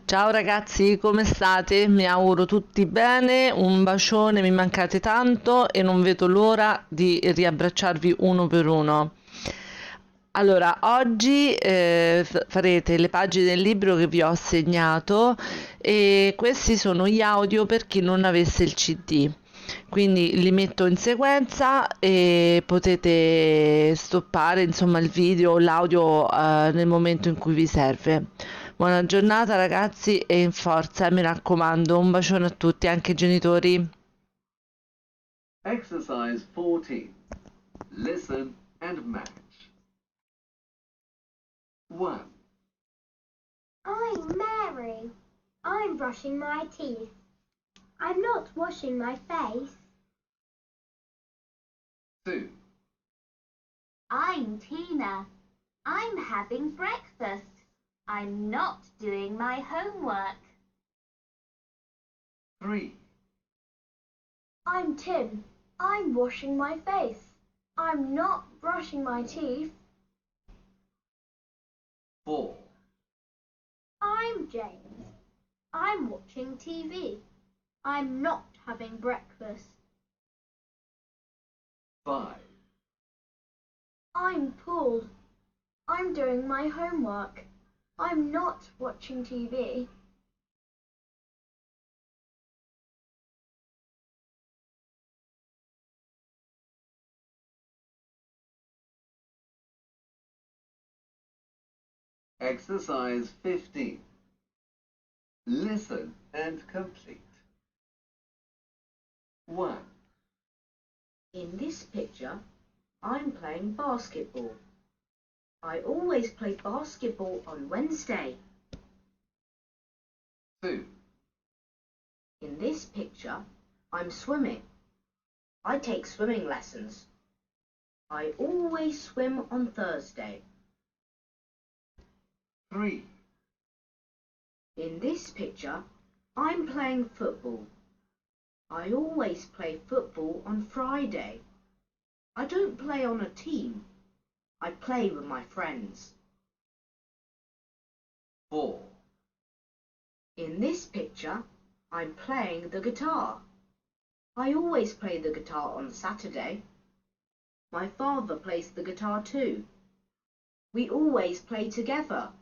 Ciao ragazzi, come state? Mi auguro tutti bene, un bacione, mi mancate tanto e non vedo l'ora di riabbracciarvi uno per uno. Allora, oggi farete le pagine del libro che vi ho assegnato e questi sono gli audio per chi non avesse il CD. Quindi li metto in sequenza e potete stoppare, insomma, il video o l'audio nel momento in cui vi serve. Buona giornata ragazzi e in forza, mi raccomando, un bacione a tutti, anche ai genitori. Exercise 14. Listen and match. 1, I'm Mary. I'm brushing my teeth. I'm not washing my face. 2, I'm Tina. I'm having breakfast. I'm not doing my homework. 3, I'm Tim. I'm washing my face. I'm not brushing my teeth. 4, I'm James. I'm watching TV. I'm not having breakfast. 5, I'm Paul. I'm doing my homework. I'm not watching TV. Exercise 15. Listen and complete. 1, In this picture, I'm playing basketball. I always play basketball on Wednesday. 2, In this picture, I'm swimming. I take swimming lessons. I always swim on Thursday. 3, In this picture, I'm playing football. I always play football on Friday. I don't play on a team. I play with my friends. 4, In this picture, I'm playing the guitar. I always play the guitar on Saturday. My father plays the guitar too. We always play together.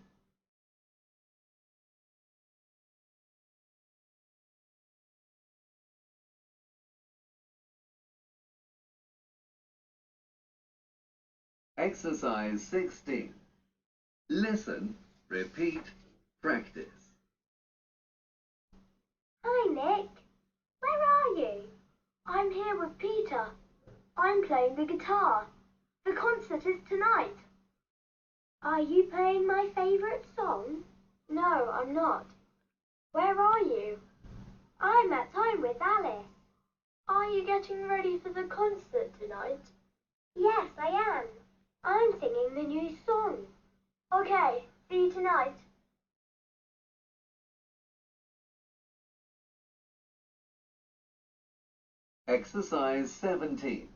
Exercise 16. Listen, repeat, practice. Hi, Nick. Where are you? I'm here with Peter. I'm playing the guitar. The concert is tonight. Are you playing my favourite song? No, I'm not. Where are you? I'm at home with Alice. Are you getting ready for the concert tonight? Yes, I am. I'm singing the new song. Okay, see you tonight. Exercise 17.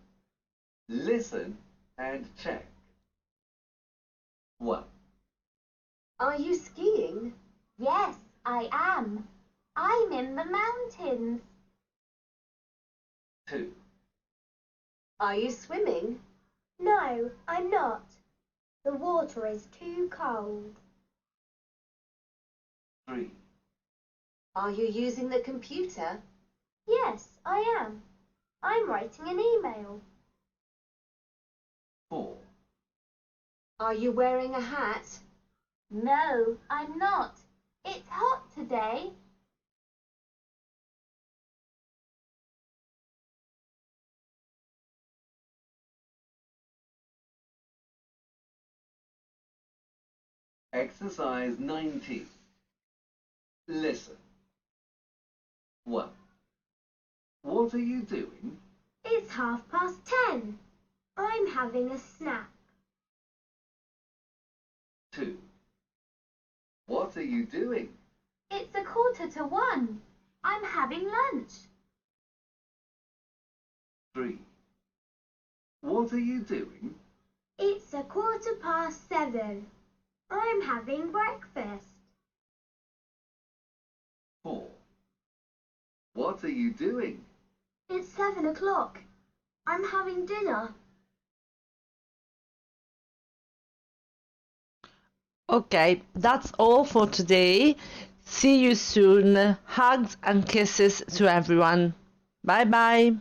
Listen and check. 1, Are you skiing? Yes, I am. I'm in the mountains. 2, Are you swimming? No, I'm not. The water is too cold. 3, Are you using the computer? Yes, I am. I'm writing an email. 4, Are you wearing a hat? No, I'm not. It's hot today. Exercise 19. Listen. 1. What are you doing? It's 10:30. I'm having a snack. 2. What are you doing? It's 1:45. I'm having lunch. 3. What are you doing? It's 7:15. I'm having breakfast. What are you doing? It's 7 o'clock. I'm having dinner. Okay, that's all for today. See you soon. Hugs and kisses to everyone. Bye bye.